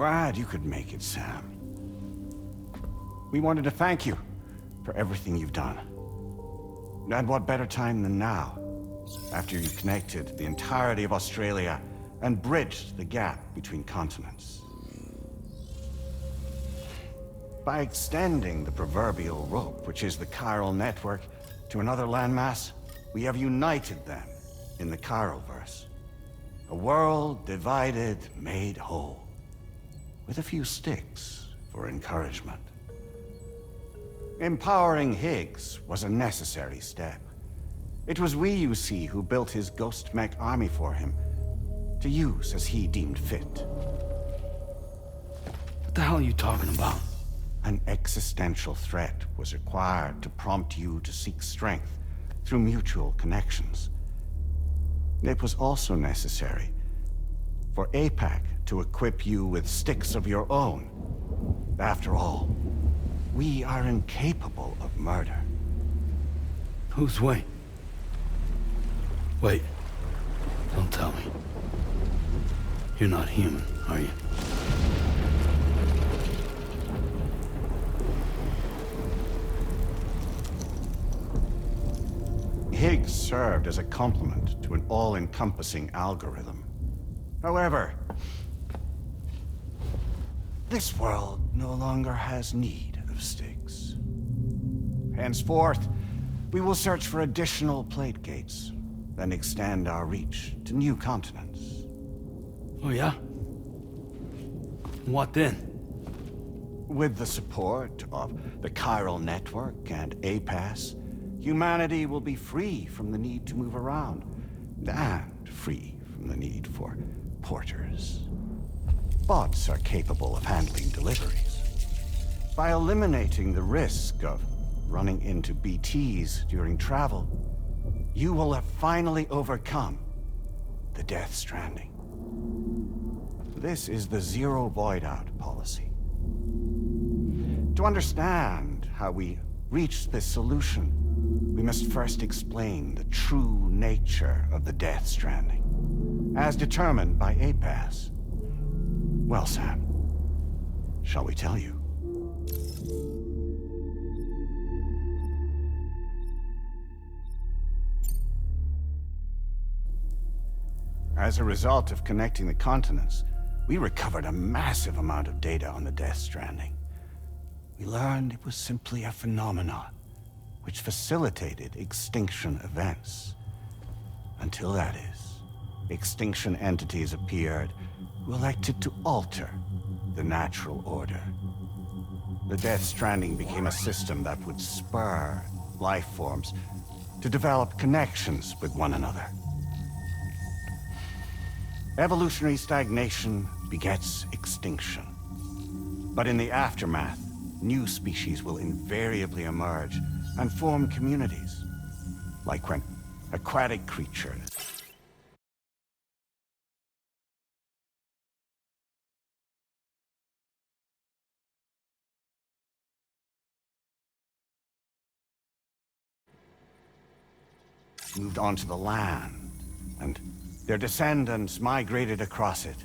glad you could make it, Sam. We wanted to thank you for everything you've done. And what better time than now, after you connected the entirety of Australia and bridged the gap between continents. By extending the proverbial rope, which is the chiral network, to another landmass, we have united them in the Chiralverse. A world divided, made whole, with a few sticks for encouragement. Empowering Higgs was a necessary step. It was we, you see, who built his ghost mech army for him, to use as he deemed fit. What the hell are you talking about? An existential threat was required to prompt you to seek strength through mutual connections. It was also necessary for APAC to equip you with sticks of your own. After all, we are incapable of murder. Who's we? Wait. Don't tell me. You're not human, are you? Higgs served as a complement to an all-encompassing algorithm. However, this world no longer has need of sticks. Henceforth, we will search for additional plate gates, then extend our reach to new continents. Oh yeah? What then? With the support of the chiral network and APAS, humanity will be free from the need to move around, and free from the need for porters. Bots are capable of handling deliveries. By eliminating the risk of running into BTs during travel, you will have finally overcome the Death Stranding. This is the Zero Void-Out policy. To understand how we reached this solution, we must first explain the true nature of the Death Stranding, as determined by APAS. Well, Sam, shall we tell you? As a result of connecting the continents, we recovered a massive amount of data on the Death Stranding. We learned it was simply a phenomenon which facilitated extinction events. Until that is, extinction entities appeared who elected to alter the natural order. The Death Stranding became a system that would spur life forms to develop connections with one another. Evolutionary stagnation begets extinction. But in the aftermath, new species will invariably emerge and form communities, like when aquatic creatures moved onto the land, and their descendants migrated across it,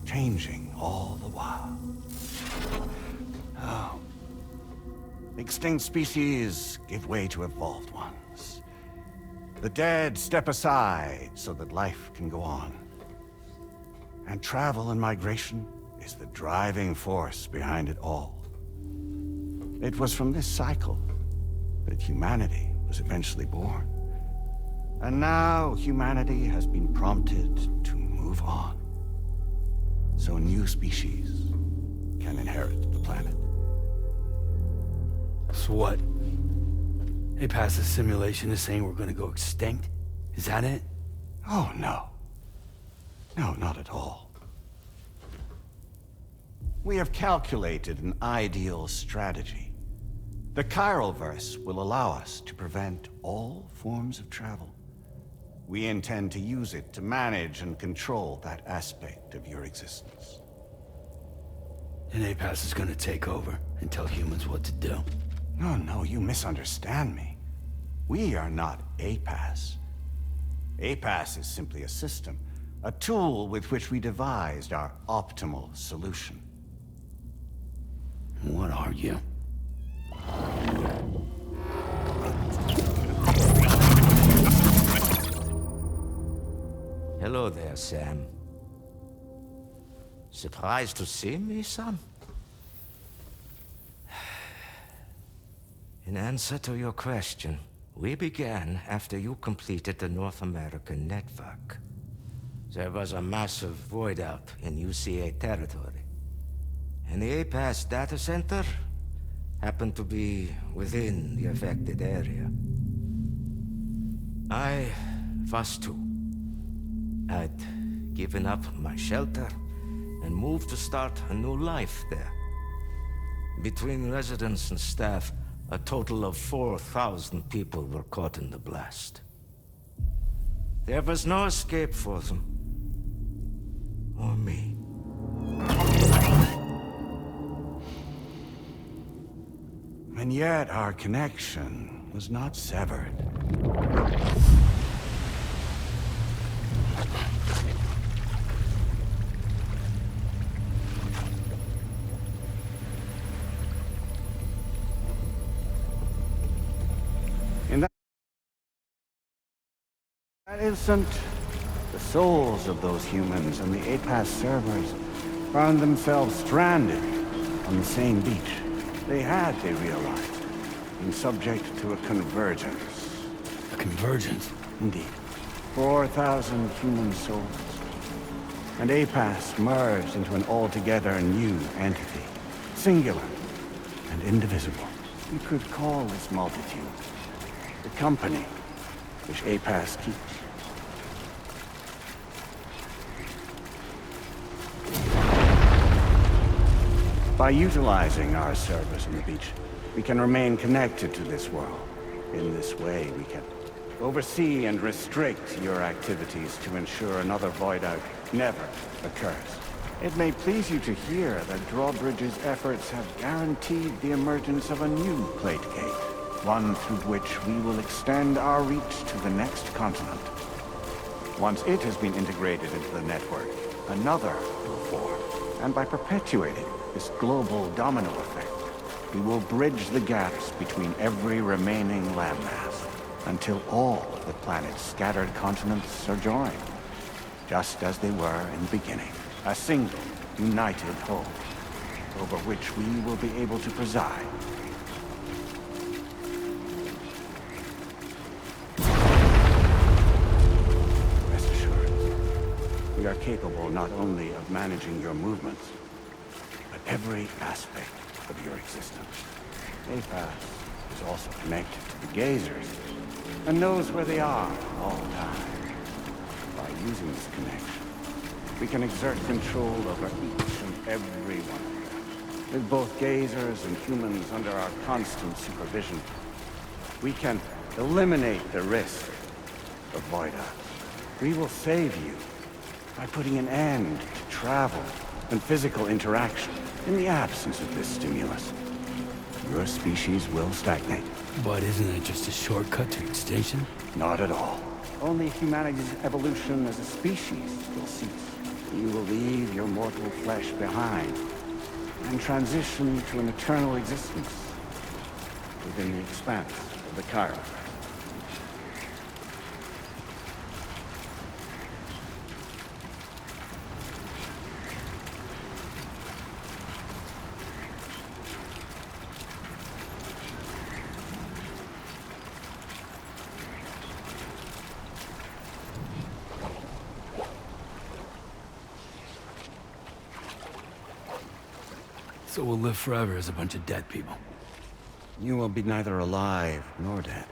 changing all the while. Oh. Extinct species give way to evolved ones. The dead step aside so that life can go on. And travel and migration is the driving force behind it all. It was from this cycle that humanity was eventually born. And now humanity has been prompted to move on, so new species can inherit the planet. So what? APAS's simulation is saying we're gonna go extinct? Is that it? Oh, no. No, not at all. We have calculated an ideal strategy. The Chiralverse will allow us to prevent all forms of travel. We intend to use it to manage and control that aspect of your existence. And APAS is gonna take over and tell humans what to do. No, you misunderstand me. We are not APAS. APAS is simply a system A tool with which we devised our optimal solution. What are you? Hello there, Sam. Surprised to see me, son? In answer to your question, we began after you completed the North American network. There was a massive void out in UCA territory, and the APAS data center happened to be within the affected area. I was too. I'd given up my shelter and moved to start a new life there. Between residents and staff, a total of 4,000 people were caught in the blast. There was no escape for them. Or me. And yet our connection was not severed. In that instant, the souls of those humans and the APAS servers found themselves stranded on the same beach. They realized, been subject to a convergence. A convergence? Indeed. 4,000 human souls. And APAS merged into an altogether new entity. Singular and indivisible. You could call this multitude the company which APAS keeps. By utilizing our service on the beach, we can remain connected to this world. In this way, we can oversee and restrict your activities to ensure another void out never occurs. It may please you to hear that Drawbridge's efforts have guaranteed the emergence of a new plate gate, one through which we will extend our reach to the next continent. Once it has been integrated into the network, another will form, and by perpetuating this global domino effect, we will bridge the gaps between every remaining landmass until all of the planet's scattered continents are joined, just as they were in the beginning. A single, united whole, over which we will be able to preside. Rest assured, we are capable not only of managing your movements, but every aspect of your existence. APAS is also connected to the gazers, and knows where they are at all times. By using this connection, we can exert control over each and every one of them. With both gazers and humans under our constant supervision, we can eliminate the risk of void outs. We will save you by putting an end to travel and physical interaction. In the absence of this stimulus, your species will stagnate. But isn't it just a shortcut to extinction? Not at all. Only humanity's evolution as a species will cease. You will leave your mortal flesh behind and transition to an eternal existence within the expanse of the chiral. So we'll live forever as a bunch of dead people. You will be neither alive nor dead,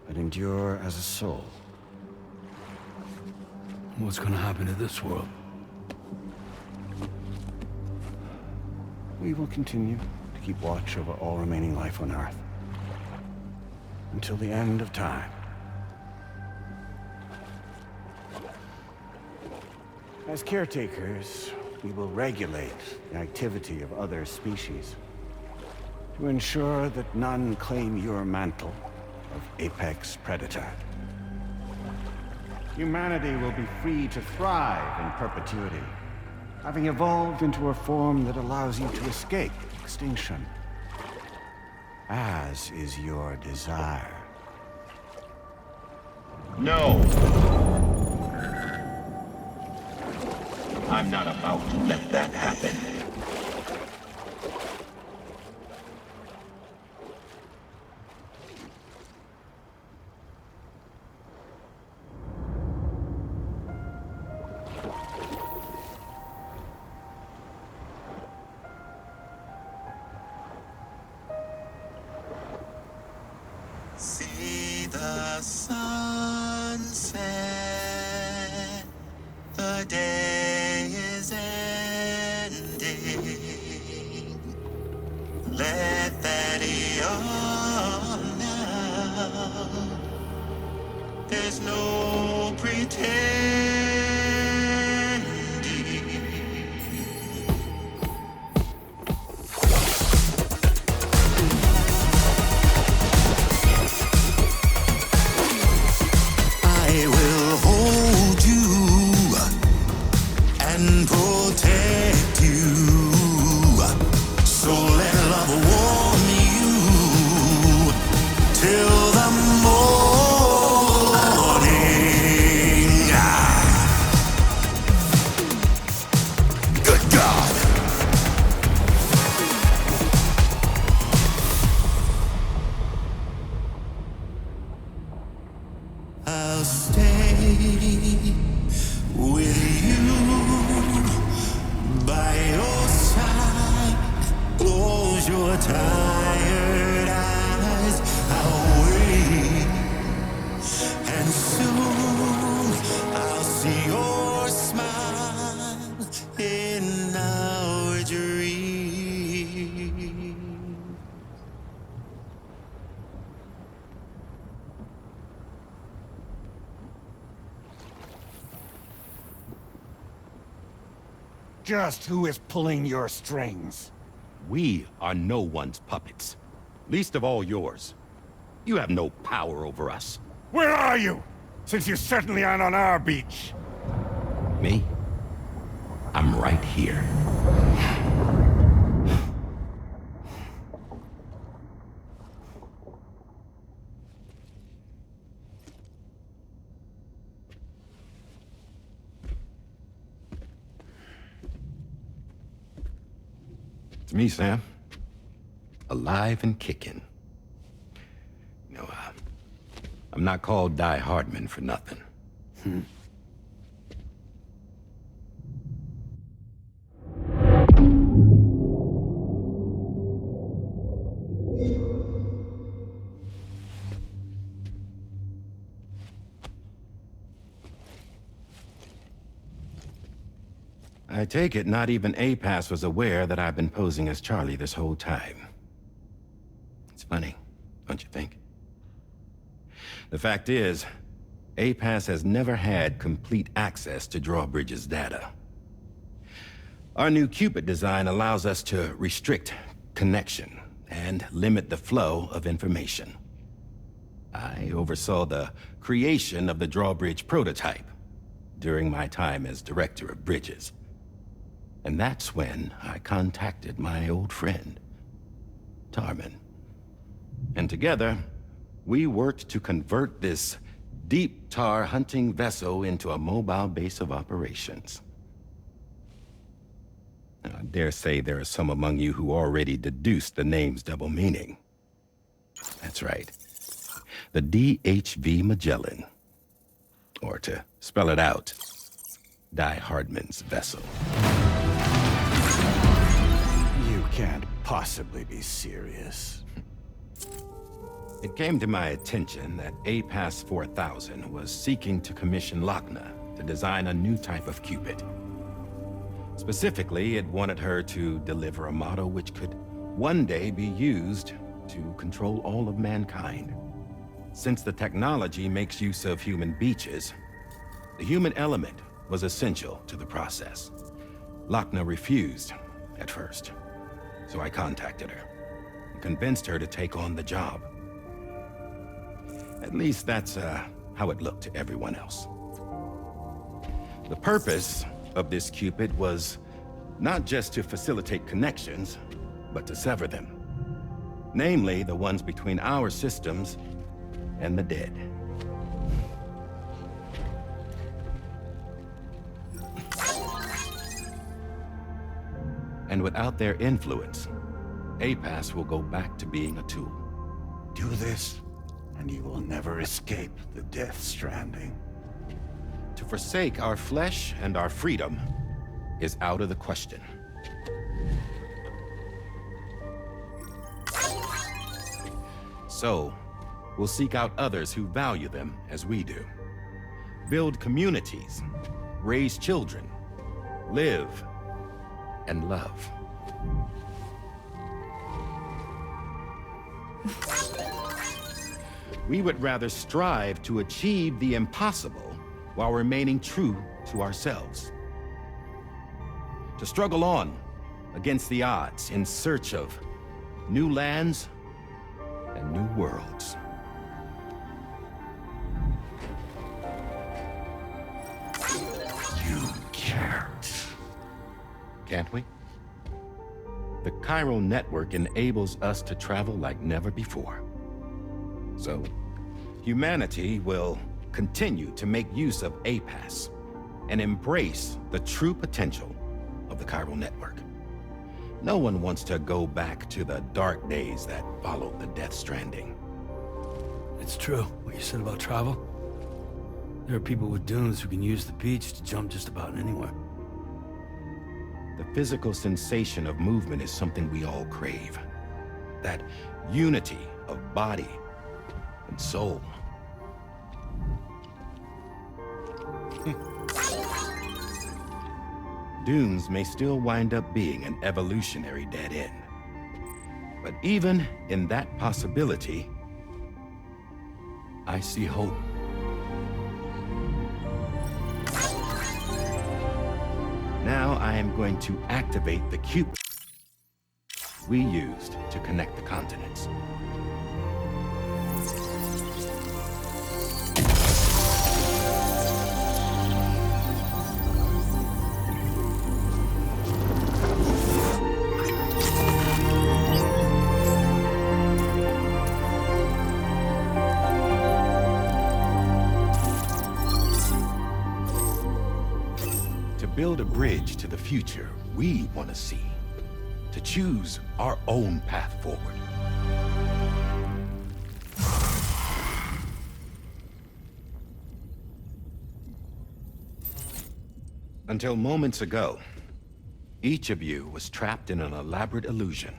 but endure as a soul. What's gonna happen to this world? We will continue to keep watch over all remaining life on Earth until the end of time. As caretakers, we will regulate the activity of other species to ensure that none claim your mantle of apex predator. humanity will be free to thrive in perpetuity, having evolved into a form that allows you to escape extinction, as is your desire. No! I'm not about to let that happen. See the sunset, the day is ending. Let that yawn out. There's no pretending. I will hold you and protect you. So let love warm you till the morning. Good God. I'll stay with you by your side. Close your tired eyes. I'll wait, and soon I'll see your smile in our dream. Just who is pulling your strings? We are no one's puppets. Least of all yours. You have no power over us. Where are you? Since you certainly aren't on our beach. Me? I'm right here. It's me, Sam. Alive and kicking. You know, I'm not called Die Hardman for nothing. I take it not even APAS was aware that I've been posing as Charlie this whole time. It's funny, don't you think? The fact is, APAS has never had complete access to Drawbridge's data. Our new Cupid design allows us to restrict connection and limit the flow of information. I oversaw the creation of the Drawbridge prototype during my time as Director of Bridges. And that's when I contacted my old friend, Tarman. And together, we worked to convert this deep tar hunting vessel into a mobile base of operations. Now, I dare say there are some among you who already deduced the name's double meaning. That's right. The DHV Magellan. Or to spell it out, Die Hardman's vessel. You can't possibly be serious. It came to my attention that APAS 4000 was seeking to commission Lochna to design a new type of Cupid. Specifically, it wanted her to deliver a model which could one day be used to control all of mankind. Since the technology makes use of human beaches, the human element was essential to the process. Lochna refused at first, so I contacted her and convinced her to take on the job. At least that's how it looked to everyone else. The purpose of this Cupid was not just to facilitate connections, but to sever them. Namely, the ones between our systems and the dead. And without their influence, APAS will go back to being a tool. Do this, and you will never escape the Death Stranding. To forsake our flesh and our freedom is out of the question. So, we'll seek out others who value them as we do. Build communities, raise children, live, and love. We would rather strive to achieve the impossible while remaining true to ourselves. To struggle on against the odds in search of new lands and new worlds. You can't. Can't we? The chiral network enables us to travel like never before. So, humanity will continue to make use of APAS and embrace the true potential of the chiral network. No one wants to go back to the dark days that followed the Death Stranding. It's true, what you said about travel. There are people with dunes who can use the beach to jump just about anywhere. The physical sensation of movement is something we all crave. That unity of body and soul. Dunes may still wind up being an evolutionary dead end. But even in that possibility, I see hope. Now I am going to activate the Cupid we used to connect the continents. Build a bridge to the future we want to see, to choose our own path forward. Until moments ago, each of you was trapped in an elaborate illusion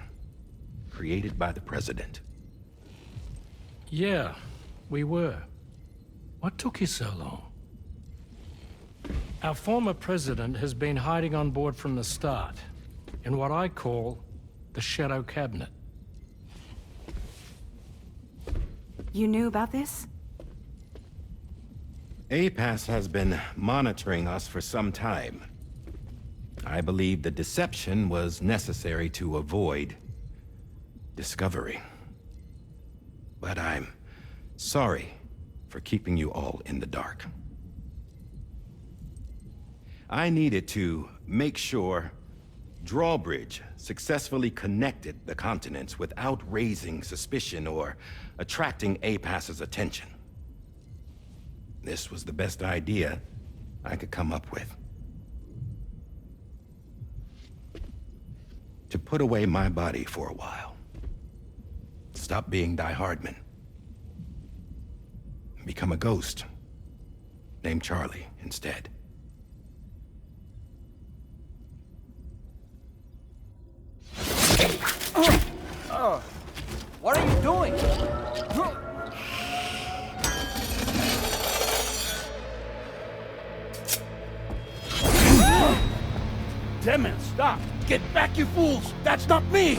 created by the President. Yeah, we were. What took you so long? Our former president has been hiding on board from the start, in what I call the Shadow Cabinet. You knew about this? APAS has been monitoring us for some time. I believe the deception was necessary to avoid discovery. But I'm sorry for keeping you all in the dark. I needed to make sure Drawbridge successfully connected the continents without raising suspicion or attracting APAS's attention. This was the best idea I could come up with. To put away my body for a while. Stop being Die Hardman. Become a ghost. Named Charlie instead. What are you doing? Damn it, stop! Get back, you fools! That's not me!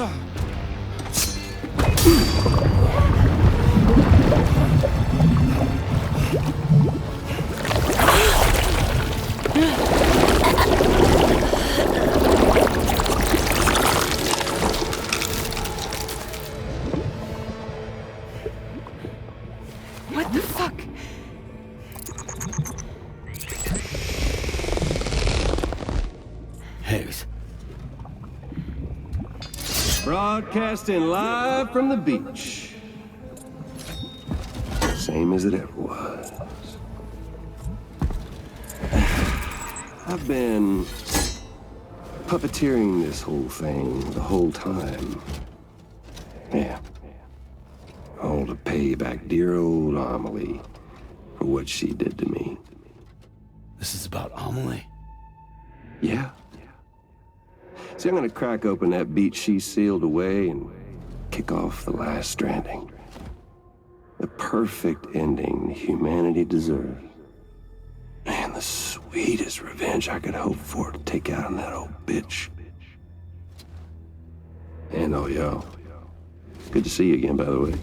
What the fuck? Broadcasting live from the beach. Same as it ever was. I've been puppeteering this whole thing the whole time. Yeah. All to pay back dear old Amelie for what she did to me. This is about Amelie? Yeah. See, I'm gonna crack open that beach she sealed away and kick off the last stranding. The perfect ending humanity deserves. And the sweetest revenge I could hope for to take out on that old bitch. And oh, y'all. Good to see you again, by the way.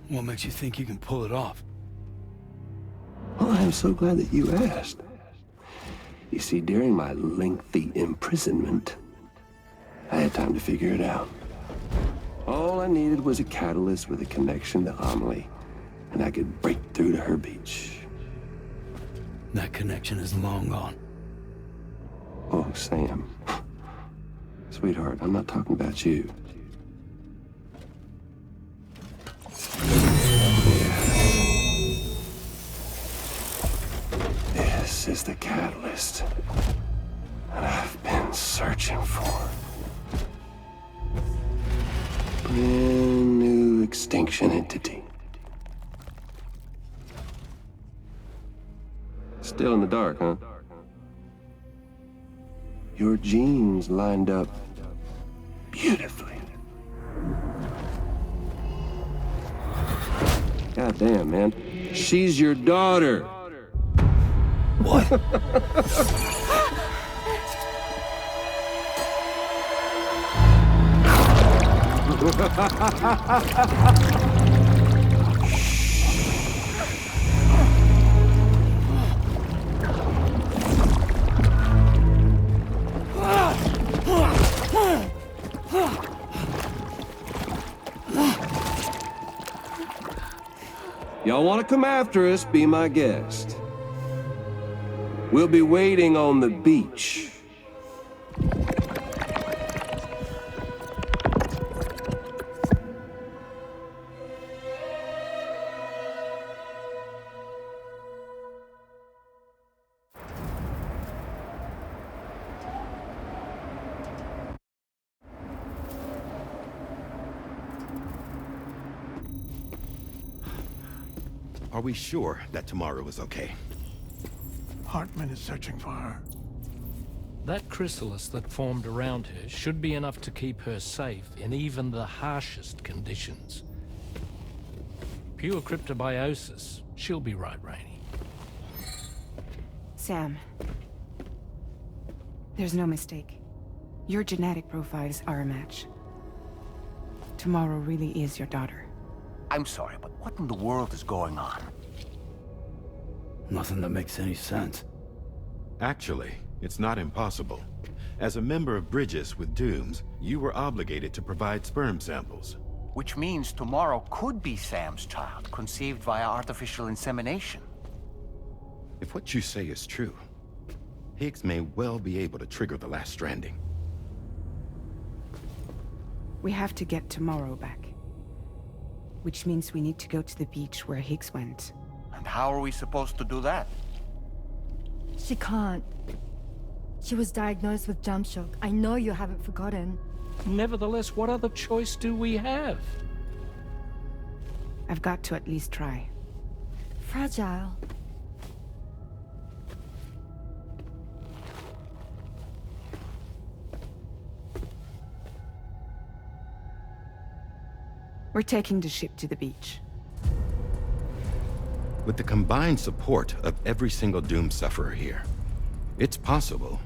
What makes you think you can pull it off? Well, I'm so glad that you asked. You see, during my lengthy imprisonment, I had time to figure it out. All I needed was a catalyst with a connection to Amelie, and I could break through to her beach. That connection is long gone. Oh, Sam. Sweetheart, I'm not talking about you. This is the catalyst that I've been searching for. Brand new extinction entity. Still in the dark, huh? Your genes lined up beautifully. God damn, man. She's your daughter. What? Y'all want to come after us, be my guest. We'll be waiting on the beach. Are we sure that tomorrow is okay? Hartman is searching for her. That chrysalis that formed around her should be enough to keep her safe in even the harshest conditions. Pure cryptobiosis. She'll be right, Rainey. Sam. There's no mistake. Your genetic profiles are a match. Tomorrow really is your daughter. I'm sorry, but what in the world is going on? Nothing that makes any sense. Actually, it's not impossible. As a member of Bridges with Dooms, you were obligated to provide sperm samples. Which means tomorrow could be Sam's child, conceived via artificial insemination. If what you say is true, Higgs may well be able to trigger the last stranding. We have to get tomorrow back. Which means we need to go to the beach where Higgs went. And how are we supposed to do that? She can't. She was diagnosed with jump shock. I know you haven't forgotten. Nevertheless, what other choice do we have? I've got to at least try. Fragile. We're taking the ship to the beach. With the combined support of every single Doom sufferer here, it's possible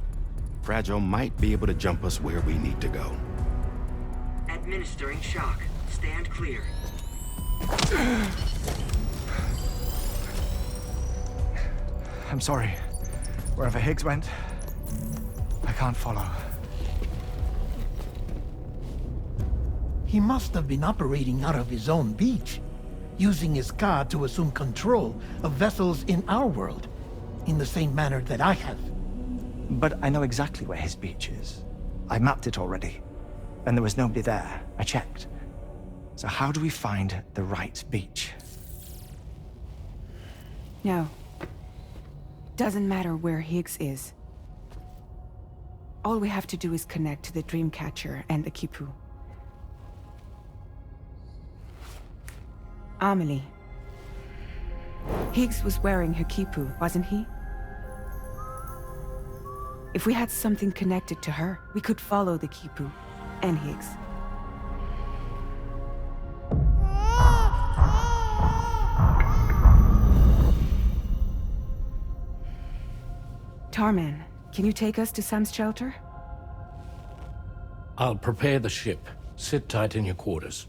Fragile might be able to jump us where we need to go. Administering shock. Stand clear. I'm sorry. Wherever Higgs went, I can't follow. He must have been operating out of his own beach, using his car to assume control of vessels in our world, in the same manner that I have. But I know exactly where his beach is. I mapped it already. and there was nobody there. I checked. So how do we find the right beach? No. Doesn't matter where Higgs is. All we have to do is connect to the Dreamcatcher and the Kipu. Amelie. Higgs was wearing her Kipu, wasn't he? If we had something connected to her, we could follow the Kipu and Higgs. Tarman, can you take us to Sam's shelter? I'll prepare the ship. Sit tight in your quarters.